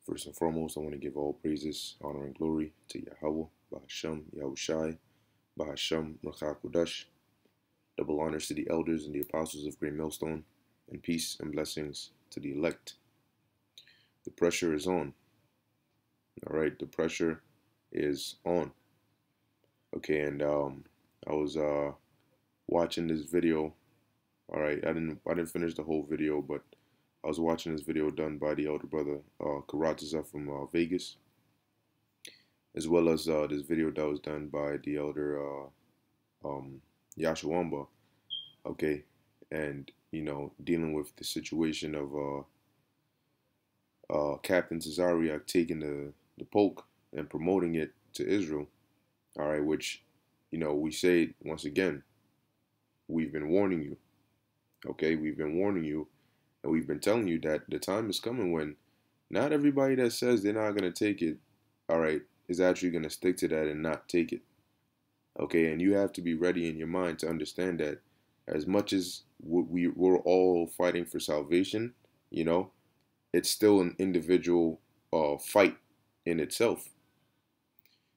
First and foremost, I want to give all praises, honor, and glory to Yahweh, Bahasham, Yahushai, Bahasham, Rachakudash. Double honors to the elders and the apostles of Great Millstone, and peace and blessings to the elect. The pressure is on. All right, the pressure is on. Okay, and I was watching this video. All right, I didn't finish the whole video, but I was watching this video done by the elder brother Karataza from Vegas, as well as this video that was done by the elder Yashawamba. Okay, and dealing with the situation of Captain Cesariak taking the poke and promoting it to Israel. All right, which we say once again, we've been warning you. Okay, we've been warning you, and we've been telling you that the time is coming when not everybody that says they're not going to take it, all right, is actually going to stick to that and not take it. Okay, and you have to be ready in your mind to understand that as much as we're all fighting for salvation, it's still an individual fight in itself.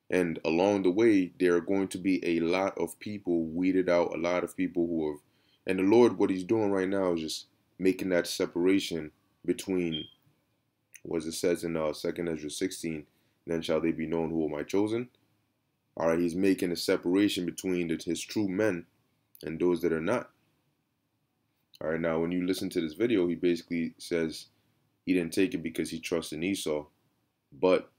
And along the way, there are going to be a lot of people weeded out, a lot of people who have, and the Lord, what he's doing right now is just making that separation between, what it says in 2nd Ezra 16, then shall they be known who are my chosen. All right, he's making a separation between his true men and those that are not. All right, now when you listen to this video, he basically says he didn't take it because he trusts in Esau, but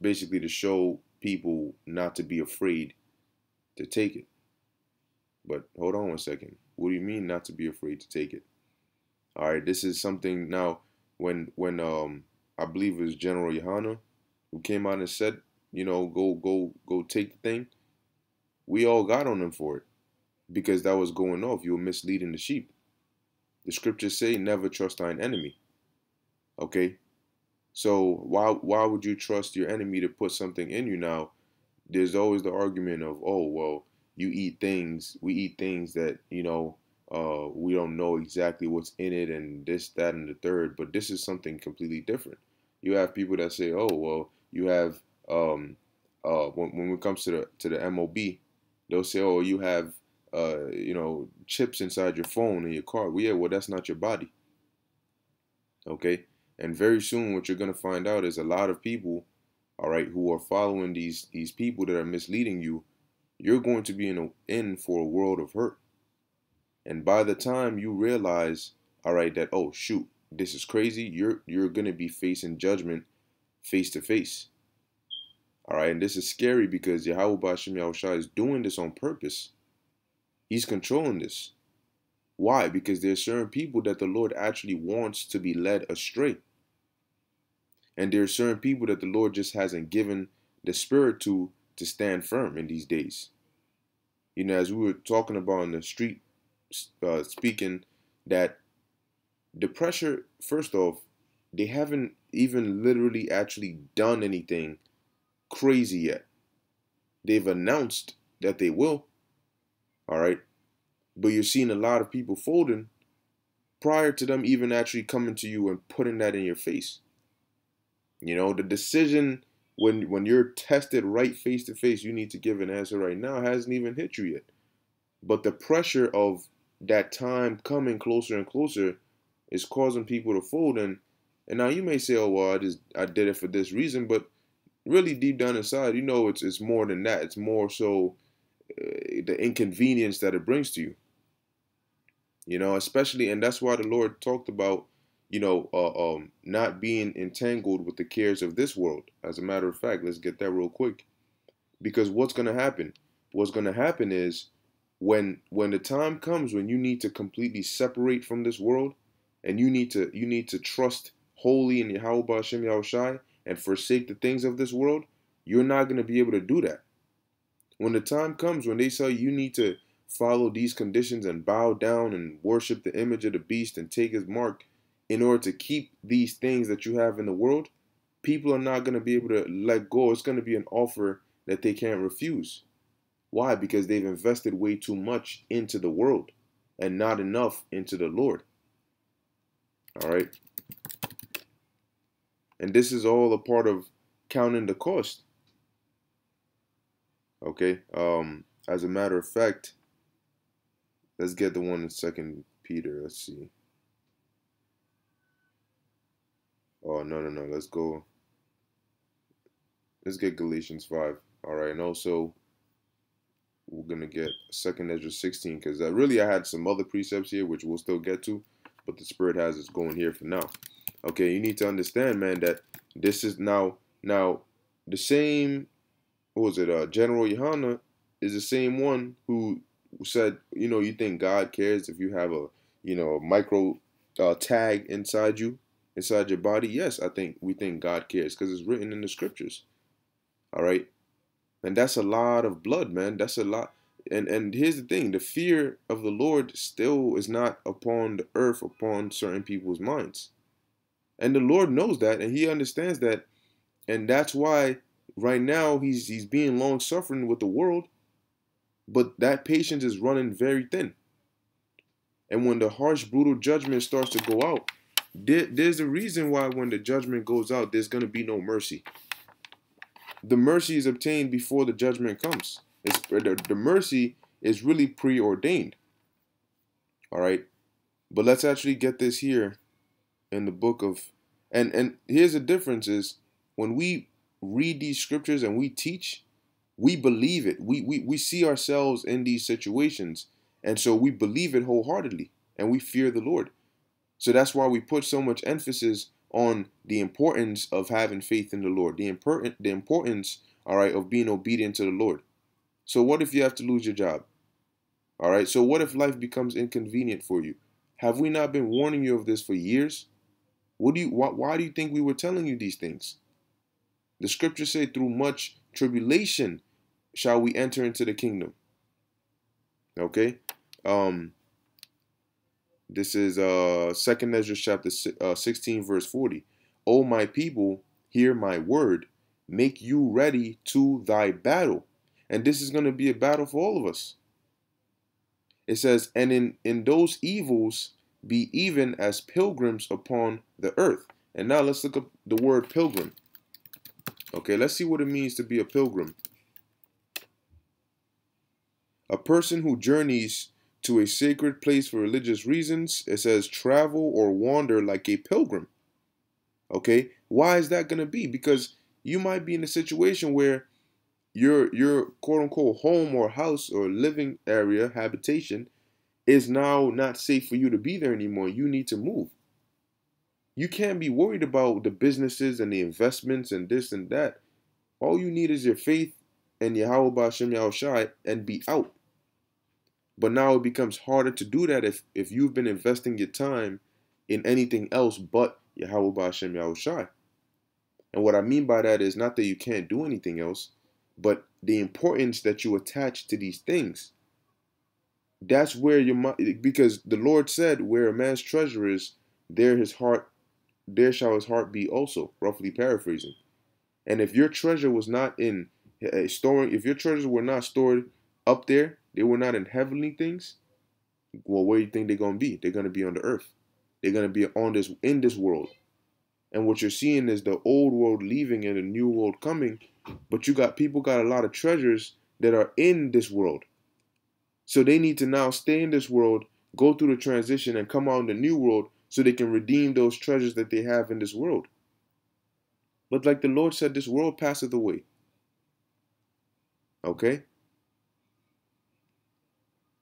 basically to show people not to be afraid to take it. But hold on one second. What do you mean not to be afraid to take it? All right, this is something now when I believe it was General Yohana who came out and said, go take the thing. We all got on him for it because that was going off. You were misleading the sheep. The scriptures say, never trust thine enemy. Okay? So why would you trust your enemy to put something in you? Now, there's always the argument of, oh, well, we eat things that, we don't know exactly what's in it and this, that, and the third. But this is something completely different. You have people that say, oh, well, you have, when it comes to the MOB, they'll say, oh, you have, chips inside your phone and your car. Well, yeah, well, that's not your body. Okay? And very soon what you're going to find out is a lot of people, all right, who are following these people that are misleading you, you're going to be in for a world of hurt. And by the time you realize, all right, that, oh, shoot, this is crazy, you're going to be facing judgment face to face. All right, and this is scary because Yahweh Ba'ashem Yahushua is doing this on purpose. He's controlling this. Why? Because there's certain people that the Lord actually wants to be led astray. And there are certain people that the Lord just hasn't given the spirit to stand firm in these days. As we were talking about in the street, speaking, that the pressure, first off, they haven't even literally actually done anything crazy yet. They've announced that they will. All right. But you're seeing a lot of people folding prior to them even actually coming to you and putting that in your face. The decision when you're tested right face to face, you need to give an answer right now, hasn't even hit you yet. But the pressure of that time coming closer and closer is causing people to fold. And now you may say, oh, well, I did it for this reason. But really deep down inside, it's more than that. It's more so the inconvenience that it brings to you. Especially, and that's why the Lord talked about, not being entangled with the cares of this world. As a matter of fact, let's get that real quick. Because what's going to happen? What's going to happen is when the time comes when you need to completely separate from this world and you need to trust wholly in Yahweh Ba'ashem Yahushai and forsake the things of this world, you're not going to be able to do that. When the time comes when they say you need to follow these conditions and bow down and worship the image of the beast and take his mark in order to keep these things that you have in the world, people are not going to be able to let go. It's going to be an offer that they can't refuse. Why? Because they've invested way too much into the world and not enough into the Lord. All right. And this is all a part of counting the cost. Okay. As a matter of fact, let's get the one in Second Peter. Let's see. Oh, no, no, no. Let's go. Let's get Galatians 5. All right. And also, we're going to get 2nd Ezra 16, because really I had some other precepts here, which we'll still get to, but the Spirit has us going here for now. Okay. You need to understand, man, that this is now the same, what was it? General Yohana is the same one who said, you think God cares if you have a, a micro tag inside you, inside your body? Yes, we think God cares because it's written in the scriptures. All right. And that's a lot of blood, man. That's a lot. And here's the thing, the fear of the Lord still is not upon the earth, upon certain people's minds. And the Lord knows that, and he understands that. And that's why right now he's being long suffering with the world, but that patience is running very thin. And when the harsh, brutal judgment starts to go out, there's a reason why when the judgment goes out, there's going to be no mercy. The mercy is obtained before the judgment comes. The mercy is really preordained. All right. But let's actually get this here in the book of, and here's the difference is when we read these scriptures and we teach, we believe it. We see ourselves in these situations. And so we believe it wholeheartedly and we fear the Lord. So that's why we put so much emphasis on the importance of having faith in the Lord, the importance, all right, of being obedient to the Lord. So what if you have to lose your job? All right. So what if life becomes inconvenient for you? Have we not been warning you of this for years? Why do you think we were telling you these things? The scriptures say through much tribulation shall we enter into the kingdom. Okay. This is 2nd Ezra chapter 16 verse 40. O my people, hear my word, make you ready to thy battle. And this is going to be a battle for all of us. It says, and in those evils be even as pilgrims upon the earth. And now let's look up the word pilgrim. Okay, let's see what it means to be a pilgrim. A person who journeys to a sacred place for religious reasons. It says travel or wander like a pilgrim. Okay, why is that going to be? Because you might be in a situation where your quote unquote home or house or living area, habitation, is now not safe for you to be there anymore. You need to move. You can't be worried about the businesses and the investments and this and that. All you need is your faith and Yahweh Ba'Shem Yahushai and be out. But now it becomes harder to do that if you've been investing your time in anything else but Yahweh Ba'Shem Yahushai. And what I mean by that is not that you can't do anything else, but the importance that you attach to these things. That's where your mind, because the Lord said, where a man's treasure is, there shall his heart be also, roughly paraphrasing. And if your treasure was not in if your treasures were not stored up there, they were not in heavenly things, well, where do you think they're going to be? They're going to be on the earth. They're going to be in this world. And what you're seeing is the old world leaving and the new world coming, but people got a lot of treasures that are in this world. So they need to now stay in this world, go through the transition and come out in the new world so they can redeem those treasures that they have in this world. But like the Lord said, this world passeth away. Okay?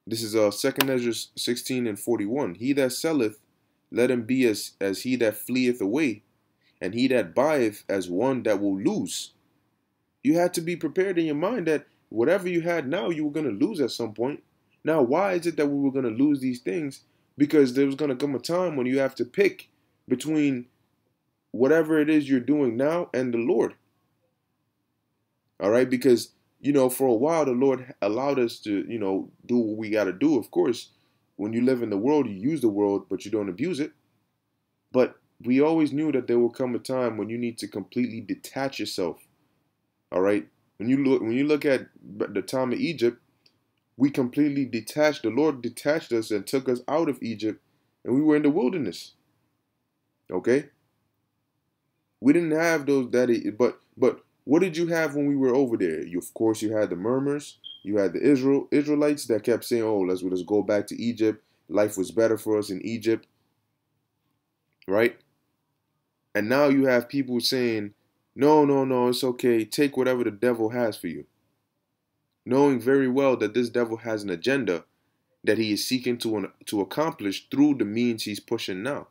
This is 2nd Ezra 16 and 41. He that selleth, let him be as he that fleeth away, and he that buyeth as one that will lose. You had to be prepared in your mind that whatever you had now, you were going to lose at some point. Now, why is it that we were going to lose these things? Because there was going to come a time when you have to pick between whatever it is you're doing now and the Lord. All right? Because, for a while, the Lord allowed us to, do what we got to do. Of course, when you live in the world, you use the world, but you don't abuse it. But we always knew that there will come a time when you need to completely detach yourself. All right? When you look at the time of Egypt, we completely detached. The Lord detached us and took us out of Egypt, and we were in the wilderness. Okay? We didn't have those but what did you have when we were over there? You, of course, you had the murmurs. You had the Israelites that kept saying, "Oh, let's go back to Egypt. Life was better for us in Egypt," right? And now you have people saying, "No, no, no, it's okay. Take whatever the devil has for you," knowing very well that this devil has an agenda that he is seeking to accomplish through the means he's pushing now.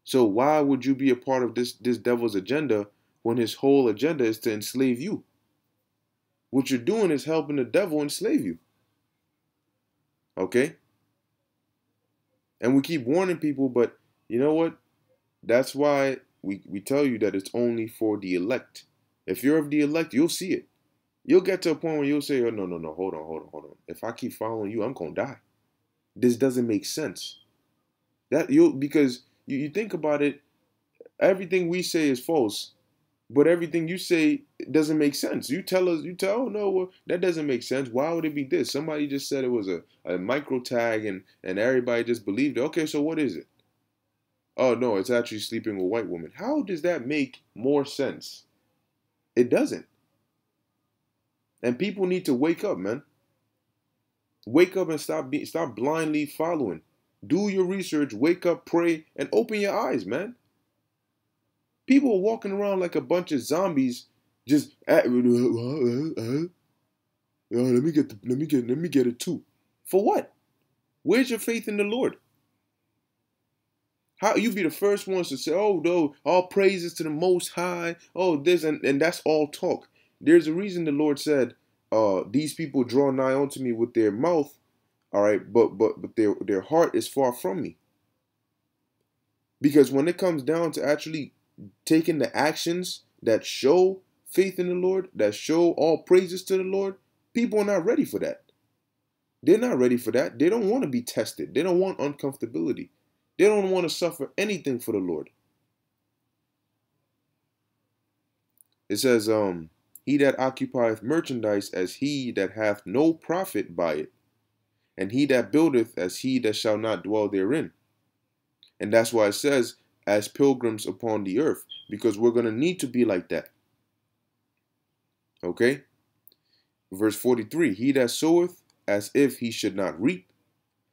So why would you be a part of this devil's agenda when his whole agenda is to enslave you? What you're doing is helping the devil enslave you. Okay? And we keep warning people, but you know what? That's why we tell you that it's only for the elect. If you're of the elect, you'll see it. You'll get to a point where you'll say, "Oh, no, no, no, hold on, hold on, hold on. If I keep following you, I'm gonna die. This doesn't make sense." Because you think about it, everything we say is false, but everything you say doesn't make sense. Oh no, well, that doesn't make sense. Why would it be this? Somebody just said it was a micro tag and everybody just believed it. Okay, so what is it? Oh no, it's actually sleeping with white women. How does that make more sense? It doesn't. And people need to wake up, man. Wake up and stop blindly following. Do your research, wake up, pray, and open your eyes, man. People are walking around like a bunch of zombies, just let me get it too. For what? Where's your faith in the Lord? How you be the first ones to say, "Oh no, all praises to the Most High." Oh, this and that's all talk. There's a reason the Lord said, "These people draw nigh unto me with their mouth, all right, but their heart is far from me." Because when it comes down to actually taking the actions that show faith in the Lord, that show all praises to the Lord, people are not ready for that. They're not ready for that. They don't want to be tested. They don't want uncomfortability. They don't want to suffer anything for the Lord. It says, he that occupieth merchandise as he that hath no profit by it, and he that buildeth as he that shall not dwell therein. And that's why it says, as pilgrims upon the earth, because we're going to need to be like that. Okay? Verse 43, he that soweth as if he should not reap,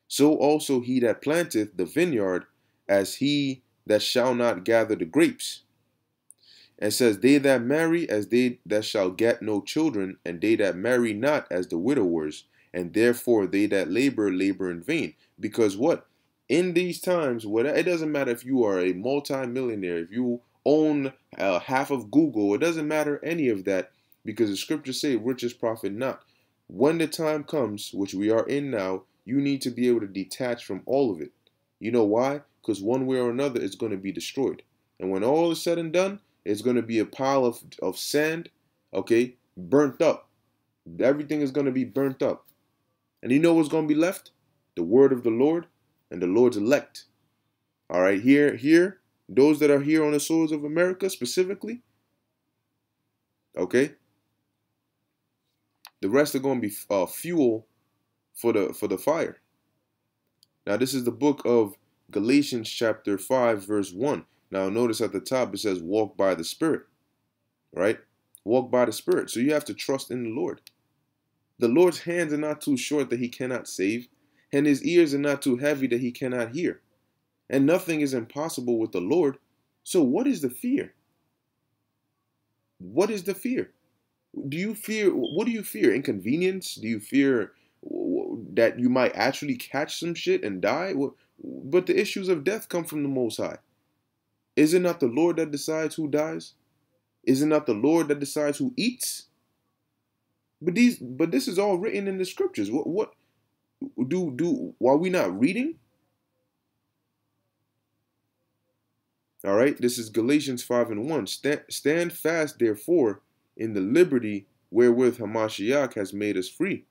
so also he that planteth the vineyard as he that shall not gather the grapes. And says, they that marry as they that shall get no children, and they that marry not as the widowers, and therefore they that labor in vain. Because what? In these times, it doesn't matter if you are a multi-millionaire, if you own half of Google, it doesn't matter any of that, because the scriptures say riches profit not. When the time comes, which we are in now, you need to be able to detach from all of it. You know why? Because one way or another, it's going to be destroyed. And when all is said and done, it's going to be a pile of sand, okay, burnt up. Everything is going to be burnt up. And you know what's going to be left? The word of the Lord and the Lord's elect. All right, here, those that are here on the soils of America specifically, okay, the rest are going to be fuel for the fire. Now, this is the book of Galatians chapter 5, verse 1. Now, notice at the top it says, walk by the Spirit, right? Walk by the Spirit. So you have to trust in the Lord. The Lord's hands are not too short that he cannot save, and his ears are not too heavy that he cannot hear. And nothing is impossible with the Lord. So what is the fear? What is the fear? What do you fear? Inconvenience? Do you fear that you might actually catch some shit and die? But the issues of death come from the Most High. Is it not the Lord that decides who dies? Is it not the Lord that decides who eats? But this is all written in the scriptures. What are we not reading? All right, this is Galatians 5 and 1. Stand fast, therefore, in the liberty wherewith Hamashiach has made us free,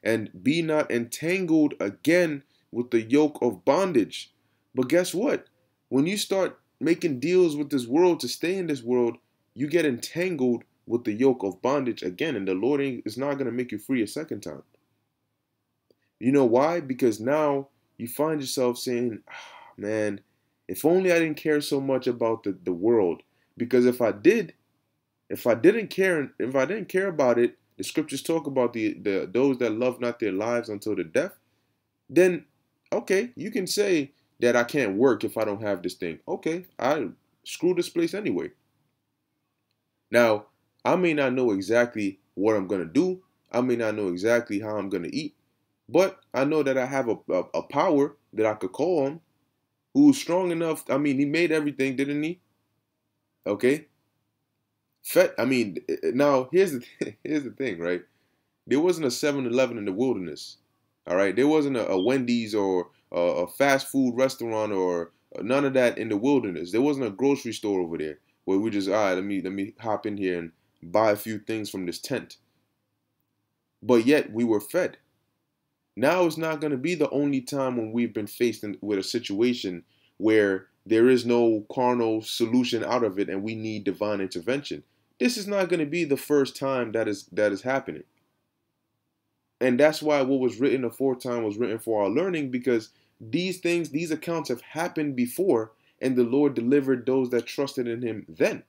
and be not entangled again with the yoke of bondage. But guess what? When you start making deals with this world to stay in this world, you get entangled with the yoke of bondage again, and the Lord is not going to make you free a second time. You know why? Because now you find yourself saying, man, If only I didn't care so much about the world. Because if I didn't care about it, the scriptures talk about the those that love not their lives until the death, then okay, you can say that I can't work if I don't have this thing. Okay, I screw this place anyway. Now, I may not know exactly what I'm gonna do. I may not know exactly how I'm gonna eat, but I know that I have a power that I could call on who's strong enough. I mean, he made everything, didn't he? Okay. I mean, now here's the thing, right? There wasn't a 7-Eleven in the wilderness. All right, there wasn't a Wendy's or a fast food restaurant or none of that in the wilderness. There wasn't a grocery store over there where we just, all right, let me hop in here and buy a few things from this tent. But yet we were fed. Now is not going to be the only time when we've been faced with a situation where there is no carnal solution out of it and we need divine intervention. This is not going to be the first time that is happening. And that's why what was written aforetime was written for our learning, because these things, these accounts have happened before, and the Lord delivered those that trusted in him then.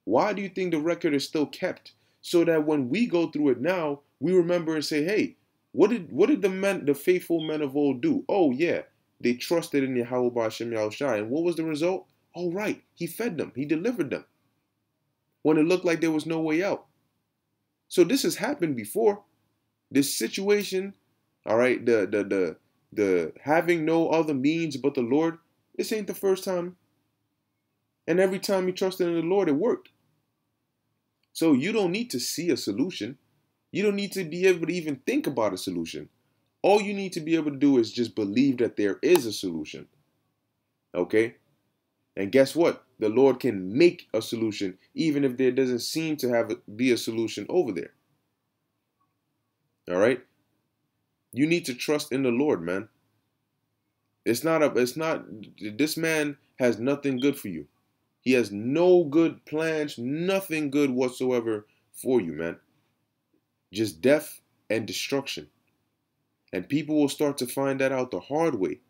Why do you think the record is still kept? So that when we go through it now, we remember and say, hey, what did the faithful men of old do? Oh yeah, they trusted in Yahweh Ba'ashem Yahushai. And what was the result? Oh right, he fed them, he delivered them when it looked like there was no way out. So this has happened before. This situation, all right, the having no other means but the Lord, this ain't the first time. And every time you trusted in the Lord, it worked. So you don't need to see a solution. You don't need to be able to even think about a solution. All you need to be able to do is just believe that there is a solution. Okay? And guess what? The Lord can make a solution even if there doesn't seem to be a solution over there. All right? You need to trust in the Lord, man. This man has nothing good for you. He has no good plans, nothing good whatsoever for you, man. Just death and destruction. And people will start to find that out the hard way.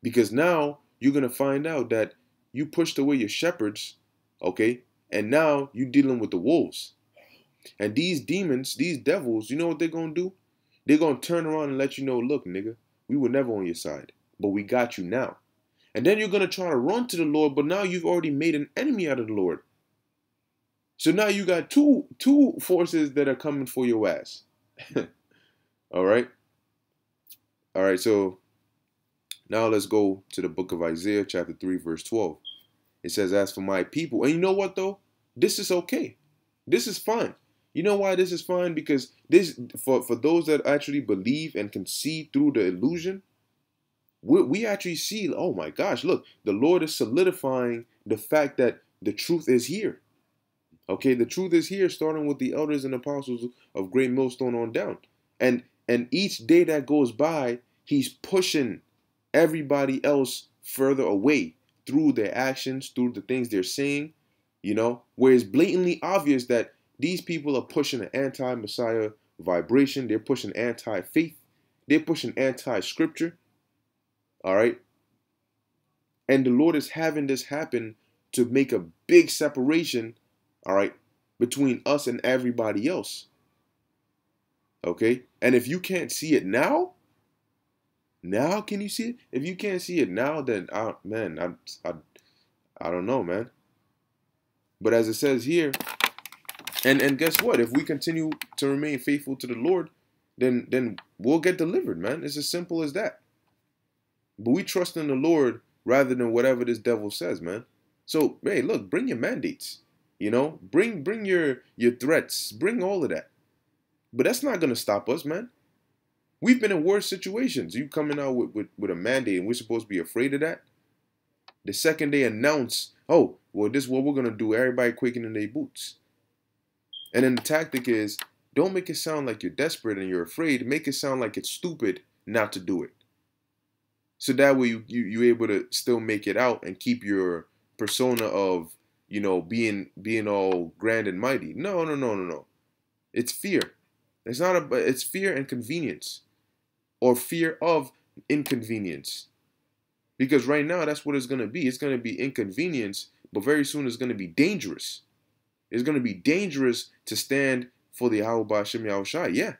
Because now you're going to find out that you pushed away your shepherds, okay? And now you're dealing with the wolves. And these demons, these devils, you know what they're going to do? They're going to turn around and let you know, look, nigga, we were never on your side, but we got you now. And then you're going to try to run to the Lord, but now you've already made an enemy out of the Lord. So now you got two forces that are coming for your ass. All right? All right, so now let's go to the book of Isaiah, chapter 3, verse 12. It says, as for my people, and you know what, though? This is okay. This is fine. You know why this is fine? Because this, for those that actually believe and can see through the illusion, we actually see, oh my gosh, look, the Lord is solidifying the fact that the truth is here. Okay, the truth is here, starting with the elders and apostles of Great Millstone on down. And each day that goes by, he's pushing everybody else further away through their actions, through the things they're saying, you know, where it's blatantly obvious that these people are pushing an anti-Messiah vibration. They're pushing anti-faith. They're pushing anti-scripture. All right. And the Lord is having this happen to make a big separation, all right, between us and everybody else. Okay. And if you can't see it now can you see it? If you can't see it now, then I don't know, man. But as it says here, and guess what? If we continue to remain faithful to the Lord, then we'll get delivered, man. It's as simple as that. But we trust in the Lord rather than whatever this devil says, man. So, hey, look, bring your mandates. You know, bring your threats, bring all of that. But that's not gonna stop us, man. We've been in worse situations. You coming out with a mandate and we're supposed to be afraid of that? The second they announce, oh, well, this is what we're gonna do, everybody quaking in their boots. And then the tactic is, don't make it sound like you're desperate and you're afraid. Make it sound like it's stupid not to do it. So that way you're able to still make it out and keep your persona of, you know, being all grand and mighty. No. It's fear. It's fear and convenience, or fear of inconvenience. Because right now, that's what it's going to be. It's going to be inconvenience, but very soon it's going to be dangerous. It's going to be dangerous to stand for the Yahweh Ba'Shem Yahushai. Yeah.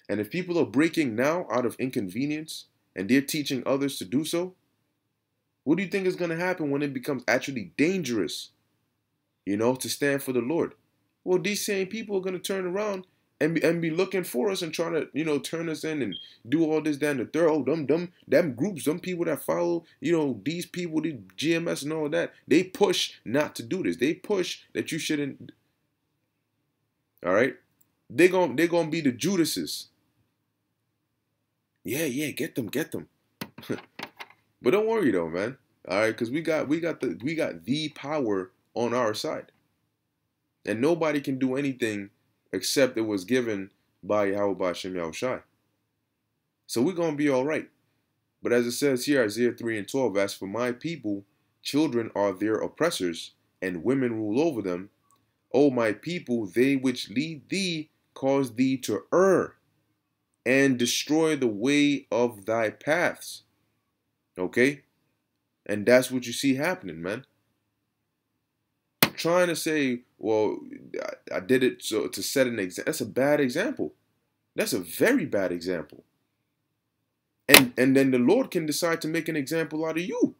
And if people are breaking now out of inconvenience and they're teaching others to do so, what do you think is going to happen when it becomes actually dangerous, to stand for the Lord? Well, these same people are going to turn around and be looking for us and trying to, turn us in and do all this, that, and the third. Oh, them groups, them people that follow, these people, the GMS and all that, they push not to do this. They push that you shouldn't. All right? They're gonna be the Judases. Yeah, get them. But don't worry though, man. All right, because we got the power on our side. And nobody can do anything except it was given by Yahweh Ba'Shem Yahushai. So we're going to be all right. But as it says here, Isaiah 3 and 12, as for my people, children are their oppressors, and women rule over them. O my people, they which lead thee cause thee to err, and destroy the way of thy paths. Okay? And that's what you see happening, man. Trying to say, well, I did it so to set an example. That's a bad example. That's a very bad example. And then the Lord can decide to make an example out of you.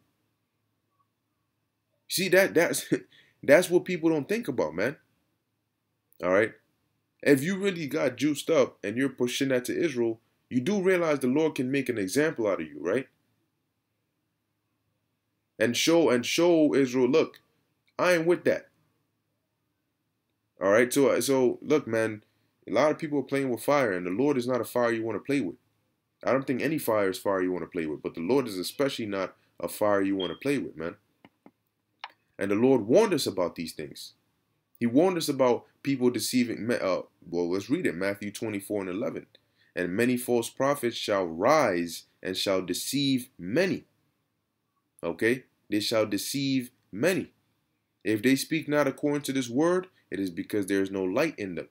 See, that's what people don't think about, man. All right? If you really got juiced up and you're pushing that to Israel, you do realize the Lord can make an example out of you, right? And show Israel, look, I ain't with that. All right, so look, man, a lot of people are playing with fire, and the Lord is not a fire you want to play with. I don't think any fire is fire you want to play with, but the Lord is especially not a fire you want to play with, man. And the Lord warned us about these things. He warned us about people deceiving. Well, let's read it, Matthew 24 and 11. And many false prophets shall rise and shall deceive many. Okay? They shall deceive many. If they speak not according to this word, it is because there is no light in them.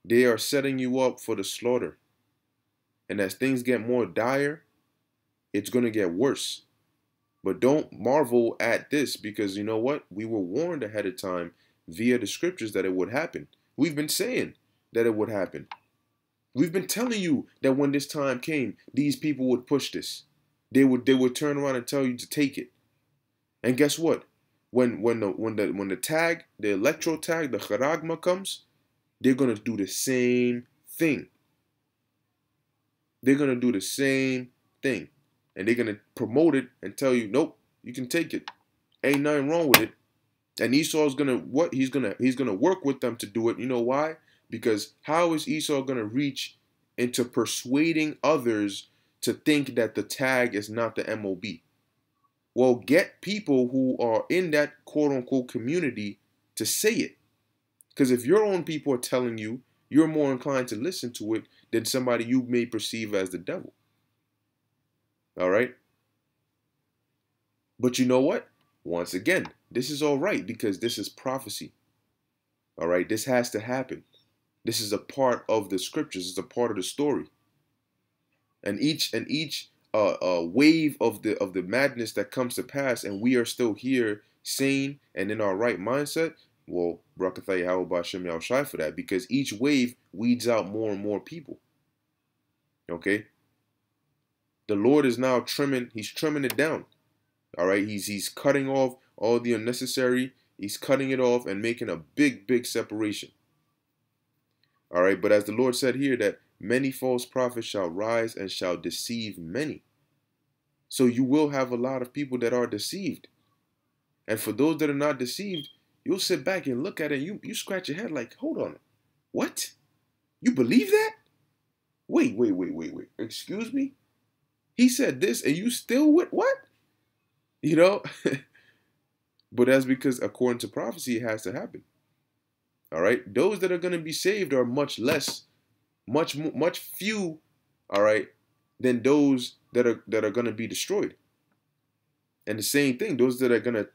They are setting you up for the slaughter. And as things get more dire, it's going to get worse. But don't marvel at this, because you know what? We were warned ahead of time via the scriptures that it would happen. We've been saying that it would happen. We've been telling you that when this time came, these people would push this. They would turn around and tell you to take it. And guess what? When the tag, the electro tag, the charagma comes, they're gonna do the same thing. They're gonna do the same thing, and they're gonna promote it and tell you, nope, you can take it. Ain't nothing wrong with it. And Esau's gonna what? He's gonna work with them to do it. You know why? Because how is Esau gonna reach into persuading others to think that the tag is not the MOB? Well, get people who are in that quote-unquote community to say it. Because if your own people are telling you, you're more inclined to listen to it than somebody you may perceive as the devil. All right? But you know what? Once again, this is all right because this is prophecy. All right? This has to happen. This is a part of the scriptures. It's a part of the story. And each wave of the madness that comes to pass, and we are still here, sane and in our right mindset. Well, Barakatha Yahweh Ba'Shem Yahushai for that, because each wave weeds out more and more people. Okay, the Lord is now trimming. He's trimming it down. All right, he's cutting off all the unnecessary. He's cutting it off and making a big separation. All right, but as the Lord said here, that many false prophets shall rise and shall deceive many. So you will have a lot of people that are deceived. And for those that are not deceived, you'll sit back and look at it and you scratch your head like, hold on. What? You believe that? Wait. Excuse me? He said this and you still with what? You know? But that's because according to prophecy, it has to happen. All right? Those that are going to be saved are much less, much few, all right, than those that are going to be destroyed. And the same thing, those that are gonna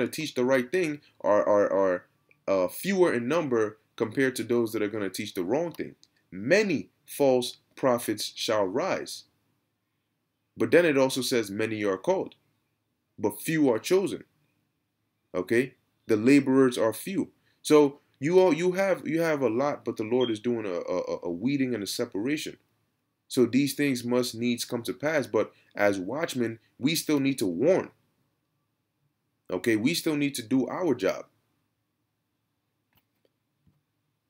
teach the right thing are fewer in number compared to those that are gonna teach the wrong thing. Many false prophets shall rise. But then it also says many are called, but few are chosen. Okay? The laborers are few. So you have a lot, but the Lord is doing a weeding and a separation. So these things must needs come to pass. But as watchmen, we still need to warn. Okay, we still need to do our job.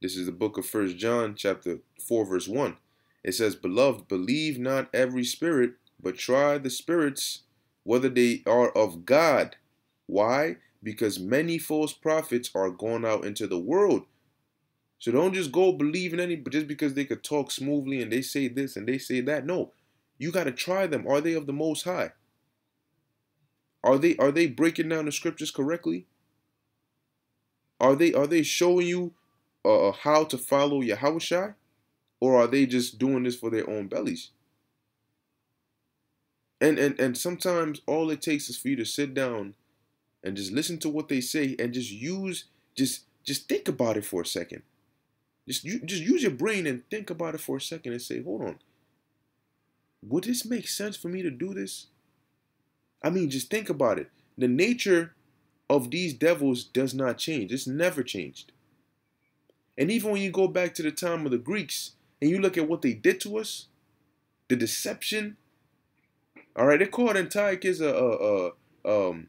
This is the book of 1 John chapter 4 verse 1. It says, "Beloved, believe not every spirit, but try the spirits whether they are of God." Why? Because many false prophets are going out into the world. So don't just go believing any, but just because they could talk smoothly and they say this and they say that. No, you got to try them. Are they of the Most High? Are they breaking down the scriptures correctly? Are they showing you how to follow Yahushua? Or are they just doing this for their own bellies? And sometimes all it takes is for you to sit down and just listen to what they say and just think about it for a second. Just use your brain and think about it for a second and say, hold on, would this make sense for me to do this? I mean, just think about it. The nature of these devils does not change. It's never changed. And even when you go back to the time of the Greeks and you look at what they did to us, the deception. All right, they called Antiochus damn,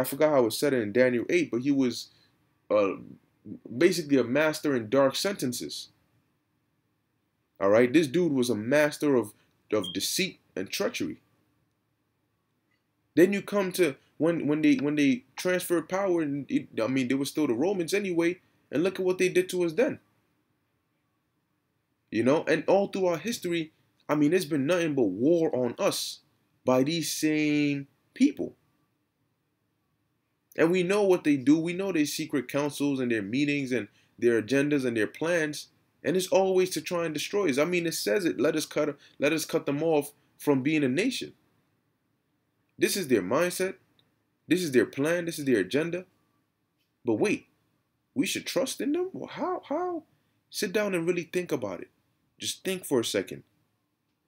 I forgot how it said it in Daniel 8, but he was uh, basically a master in dark sentences. All right, this dude was a master of deceit and treachery. Then you come to when they transferred power, and I mean, they were still the Romans anyway, and look at what they did to us then. You know, and all through our history, I mean, there's been nothing but war on us by these same people. And we know what they do. We know their secret councils and their meetings and their agendas and their plans. And it's always to try and destroy us. I mean, it says it. Let us cut them off from being a nation. This is their mindset. This is their plan. This is their agenda. But wait, we should trust in them? Well, how? Sit down and really think about it. Just think for a second.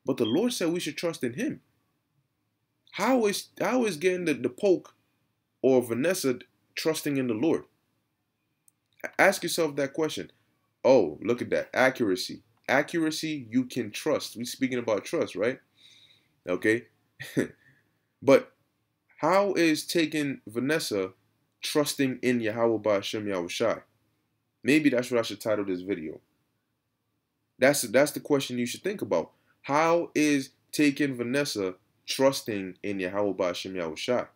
But the Lord said we should trust in Him. How is getting the Pope or Vanessa trusting in the Lord? Ask yourself that question. Oh, look at that. Accuracy. Accuracy you can trust. We're speaking about trust, right? Okay. But how is taking Vanessa trusting in Yahweh Ba'Shem Yahushai? Maybe that's what I should title this video. That's the question you should think about. How is taking Vanessa trusting in Yahweh Ba'Shem Yahushai?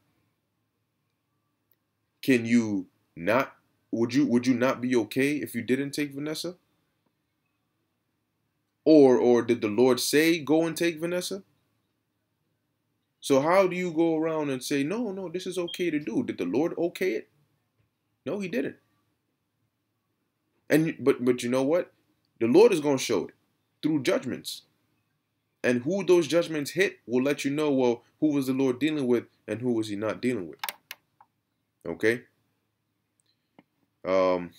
Can you not? Would you not be okay if you didn't take Vanessa? Or did the Lord say go and take Vanessa? So how do you go around and say no, this is okay to do? Did the Lord okay it? No, He didn't. And but you know what? The Lord is going to show it through judgments. And who those judgments hit will let you know, well, who was the Lord dealing with and who was He not dealing with. Okay? Now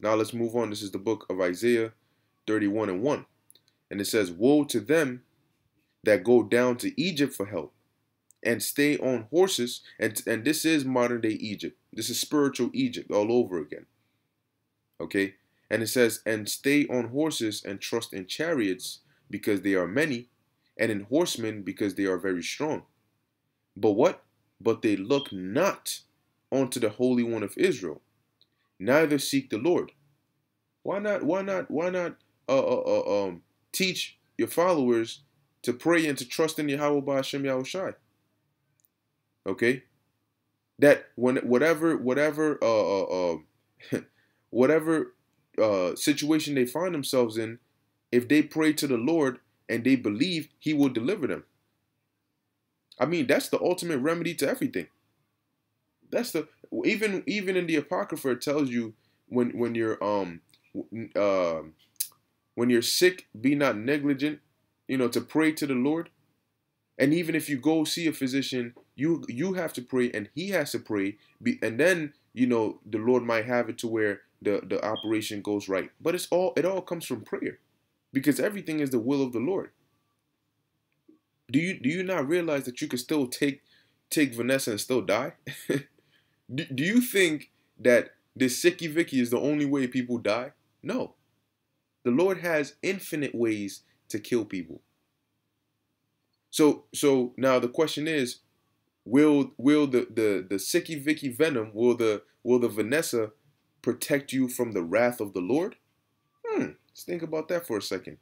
let's move on. This is the book of Isaiah 31:1. And it says, "Woe to them that go down to Egypt for help and stay on horses." And this is modern day Egypt. This is spiritual Egypt all over again. Okay? And it says, "And stay on horses and trust in chariots because they are many, and in horsemen because they are very strong. But what? But they look not unto the Holy One of Israel, neither seek the Lord." Why not? Teach your followers to pray and to trust in Yahweh Ba'Shem Yahushai. Okay, that whatever whatever situation they find themselves in, if they pray to the Lord and they believe, He will deliver them. I mean, that's the ultimate remedy to everything. That's the even in the Apocrypha it tells you when you're when you're sick, be not negligent, to pray to the Lord. And even if you go see a physician, you have to pray and he has to pray. And then, the Lord might have it to where the operation goes right. But it all comes from prayer because everything is the will of the Lord. Do you not realize that you could still take Vanessa and still die? Do you think that this sicky Vicky is the only way people die? No. The Lord has infinite ways to kill people. So now the question is, will the sicky Vicky venom, will the Vanessa protect you from the wrath of the Lord? Let's think about that for a second.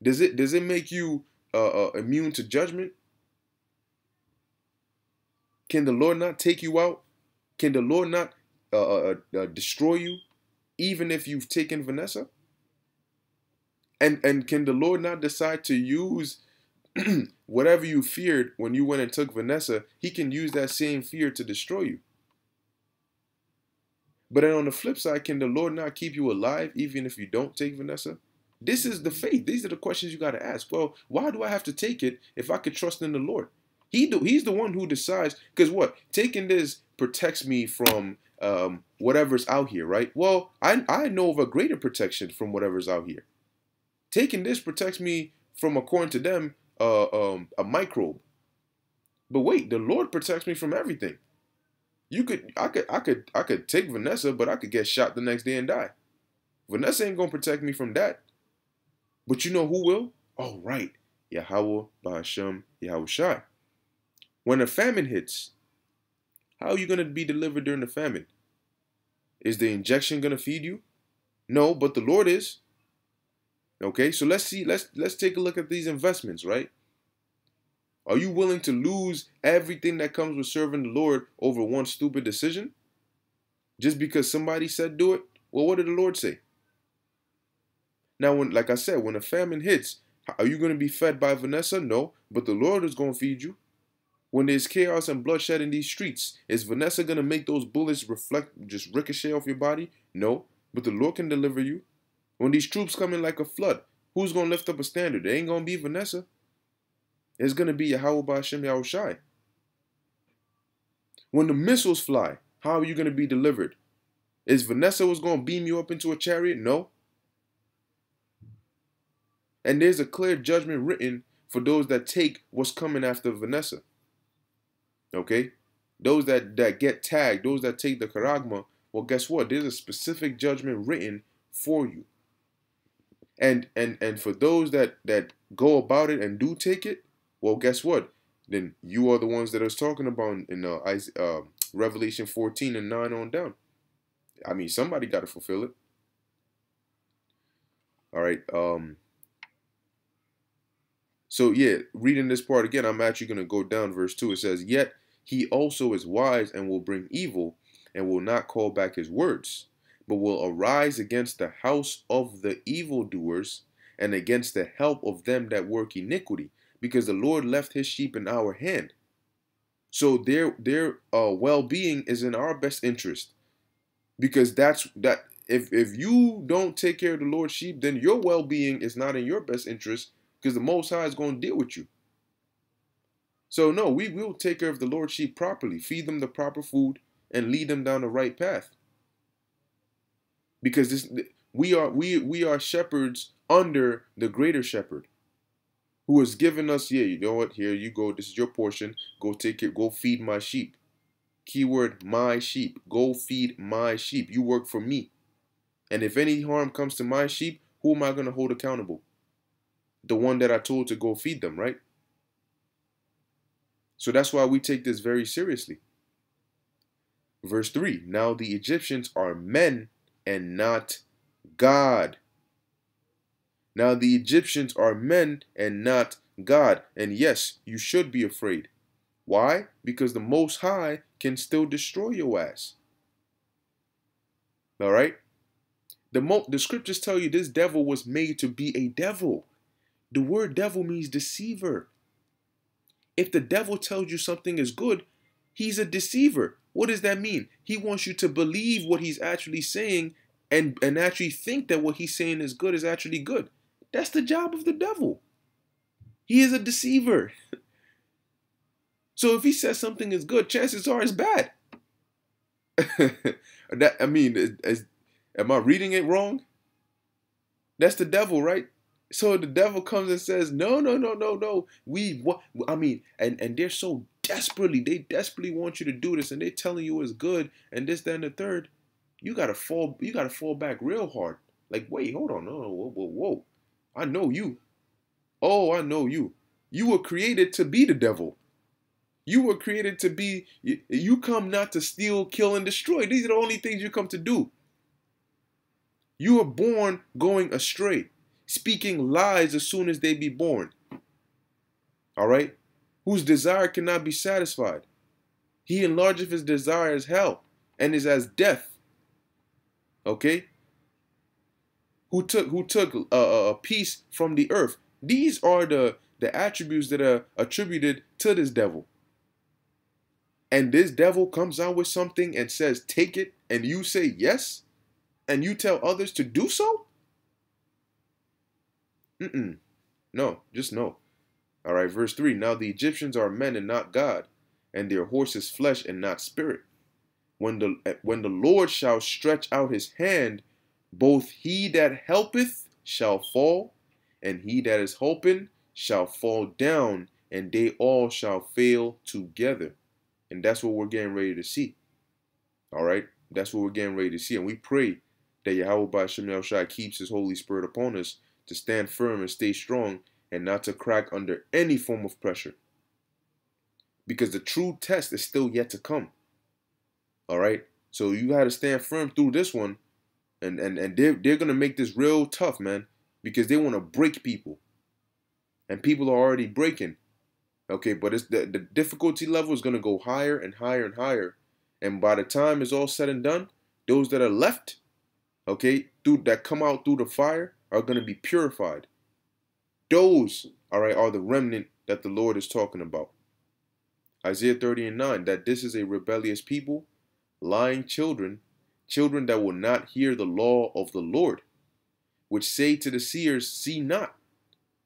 Does it make you immune to judgment? Can the Lord not take you out? Can the Lord not destroy you, even if you've taken Vanessa? And can the Lord not decide to use whatever you feared when you went and took Vanessa? He can use that same fear to destroy you. But then on the flip side, can the Lord not keep you alive even if you don't take Vanessa? This is the faith. These are the questions you got to ask. Well, why do I have to take it if I could trust in the Lord? He's the one who decides. Because what? Taking this protects me from whatever's out here, right? Well, I know of a greater protection from whatever's out here. Taking this protects me from, according to them, a microbe. But wait, the Lord protects me from everything. I could take Vanessa, but I could get shot the next day and die. Vanessa ain't gonna protect me from that. But you know who will? Oh, right. Yahweh, Bahashem, Yahweh Shai. When a famine hits, how are you gonna be delivered during the famine? Is the injection gonna feed you? No, but the Lord is. Okay, so let's take a look at these investments, right? Are you willing to lose everything that comes with serving the Lord over one stupid decision? Just because somebody said do it? Well, what did the Lord say? Now, like I said, when a famine hits, are you going to be fed by Vanessa? No, but the Lord is going to feed you. When there's chaos and bloodshed in these streets, is Vanessa going to make those bullets just ricochet off your body? No, but the Lord can deliver you. When these troops come in like a flood, who's going to lift up a standard? It ain't going to be Vanessa. It's going to be Yahweh Ba'ashem Yahweh Shai. When the missiles fly, how are you going to be delivered? Is Vanessa was going to beam you up into a chariot? No. And there's a clear judgment written for those that take what's coming after Vanessa. Okay? Those that get tagged, those that take the charagma, well, guess what? There's a specific judgment written for you. And for those that go about it and do take it, well, guess what? Then you are the ones that I was talking about in Revelation 14 and 9 on down. I mean, somebody got to fulfill it. All right. So, yeah, reading this part again, I'm actually going to go down verse 2. It says, "Yet he also is wise and will bring evil and will not call back his words, but will arise against the house of the evildoers and against the help of them that work iniquity, because the Lord left his sheep in our hand." So their well-being is in our best interest, because if you don't take care of the Lord's sheep, then your well-being is not in your best interest, because the Most High is going to deal with you. So no, we will take care of the Lord's sheep properly, feed them the proper food, and lead them down the right path. Because we are shepherds under the greater shepherd, who has given us, yeah, you know what, here you go, this is your portion, go take it, go feed my sheep. Keyword, my sheep. Go feed my sheep. You work for me. And if any harm comes to my sheep, who am I going to hold accountable? The one that I told to go feed them, right? So that's why we take this very seriously. Verse 3, "Now the Egyptians are men and not God." Now the Egyptians are men and not God. And yes, you should be afraid. Why? Because the Most High can still destroy your ass. All right? The scriptures tell you this devil was made to be a devil. The word devil means deceiver. If the devil tells you something is good, he's a deceiver. What does that mean? He wants you to believe what he's actually saying and actually think that what he's saying is good is actually good. That's the job of the devil. He is a deceiver. So if he says something is good, chances are it's bad. Am I reading it wrong? That's the devil, right? So the devil comes and says, no, no, no, no, no. What I mean, and they're so they desperately want you to do this, and they're telling you it's good, and this, that, and the third. You gotta fall back real hard. Like, wait, hold on, no, no, whoa, whoa, whoa. I know you. Oh, I know you. You were created to be the devil. You were created to be, you come not to steal, kill, and destroy. These are the only things you come to do. You are born going astray, speaking lies as soon as they be born. All right? Whose desire cannot be satisfied. He enlargeth his desire as hell and is as death. Okay? Who took a piece from the earth. These are the attributes that are attributed to this devil. And this devil comes out with something and says, take it, and you say yes, and you tell others to do so? No, just no. All right, verse 3. Now the Egyptians are men and not God, and their horses flesh and not spirit. When the Lord shall stretch out his hand, both he that helpeth shall fall, and he that is hoping shall fall down, and they all shall fail together. And that's what we're getting ready to see. All right? That's what we're getting ready to see. And we pray that Yahweh Ba'ashem Yahushua keeps his Holy Spirit upon us to stand firm and stay strong and not to crack under any form of pressure. Because the true test is still yet to come. All right? So you got to stand firm through this one. And they're going to make this real tough, man. Because they want to break people. And people are already breaking. Okay, but it's the difficulty level is going to go higher and higher and higher. And by the time it's all said and done, those that are left, okay, that come out through the fire are going to be purified. Those, all right, are the remnant that the Lord is talking about. Isaiah 30:9, that this is a rebellious people, lying children, children that will not hear the law of the Lord, which say to the seers, see not,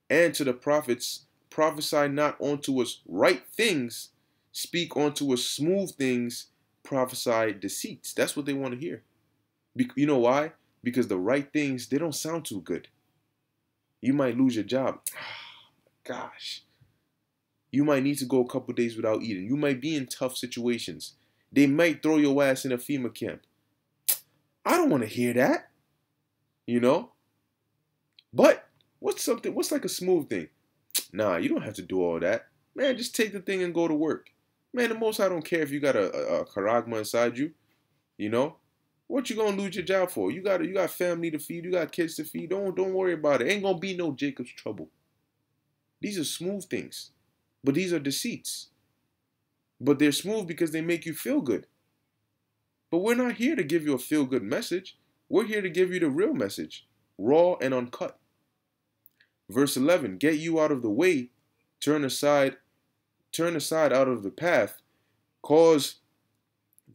and to the prophets, prophesy not unto us right things, speak unto us smooth things, prophesy deceits. That's what they want to hear. You know why? Because the right things, they don't sound too good. You might lose your job. Gosh. You might need to go a couple days without eating. You might be in tough situations. They might throw your ass in a FEMA camp. I don't want to hear that. You know? But what's like a smooth thing? Nah, you don't have to do all that. Man, just take the thing and go to work. Man, the Most High don't care if you got a charagma inside you. You know? What you gonna lose your job for? You got family to feed, you got kids to feed. Don't worry about it. Ain't gonna be no Jacob's trouble. These are smooth things. But these are deceits. But they're smooth because they make you feel good. But we're not here to give you a feel-good message. We're here to give you the real message, raw and uncut. Verse 11, get you out of the way, turn aside out of the path, cause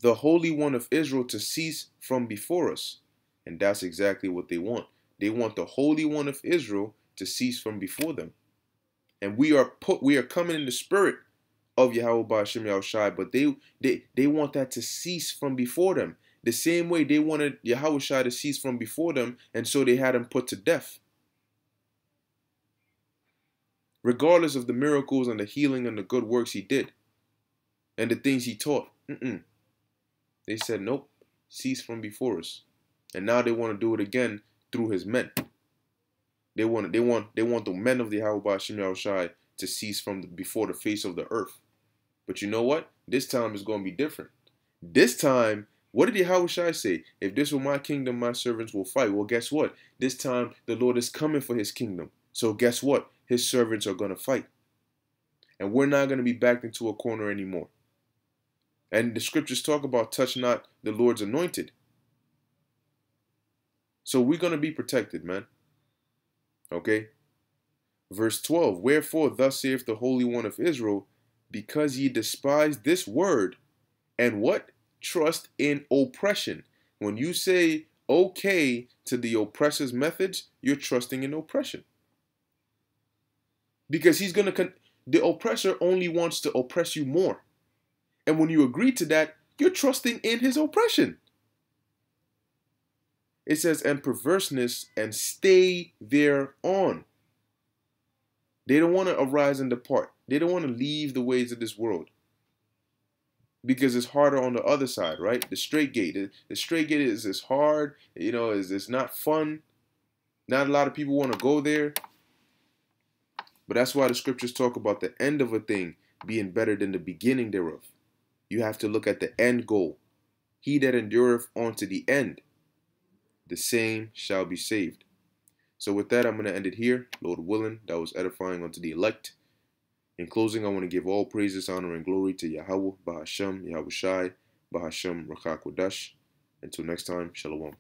the Holy One of Israel to cease from before us. And that's exactly what they want. They want the Holy One of Israel to cease from before them. And we are coming in the spirit of Yahweh Ba'ashem Yahushai, but they want that to cease from before them. The same way they wanted Yahushai to cease from before them, and so they had him put to death. Regardless of the miracles and the healing and the good works he did, and the things he taught. They said, nope, cease from before us. And now they want to do it again through his men. They want the men of the Yahweh Ba'ashem Yahushai to cease from before the face of the earth. But you know what? This time is going to be different. This time, what did Yahushua say? If this were my kingdom, my servants will fight. Well, guess what? This time, the Lord is coming for his kingdom. So guess what? His servants are going to fight. And we're not going to be backed into a corner anymore. And the scriptures talk about touch not the Lord's anointed. So we're going to be protected, man. Okay? Verse 12, wherefore thus saith the Holy One of Israel, because ye despise this word, and what? Trust in oppression. When you say okay to the oppressor's methods, you're trusting in oppression. Because the oppressor only wants to oppress you more. And when you agree to that, you're trusting in his oppression. It says, and perverseness, and stay thereon. They don't want to arise and depart. They don't want to leave the ways of this world because it's harder on the other side, right? The straight gate. The straight gate is hard. You know, it's not fun. Not a lot of people want to go there. But that's why the scriptures talk about the end of a thing being better than the beginning thereof. You have to look at the end goal. He that endureth unto the end, the same shall be saved. So with that, I'm going to end it here. Lord willing, that was edifying unto the elect. In closing, I want to give all praises, honor, and glory to Yahweh, Bahashem, Yahweh Shai, Bahashem, Rakak Wadash. Until next time, Shalom.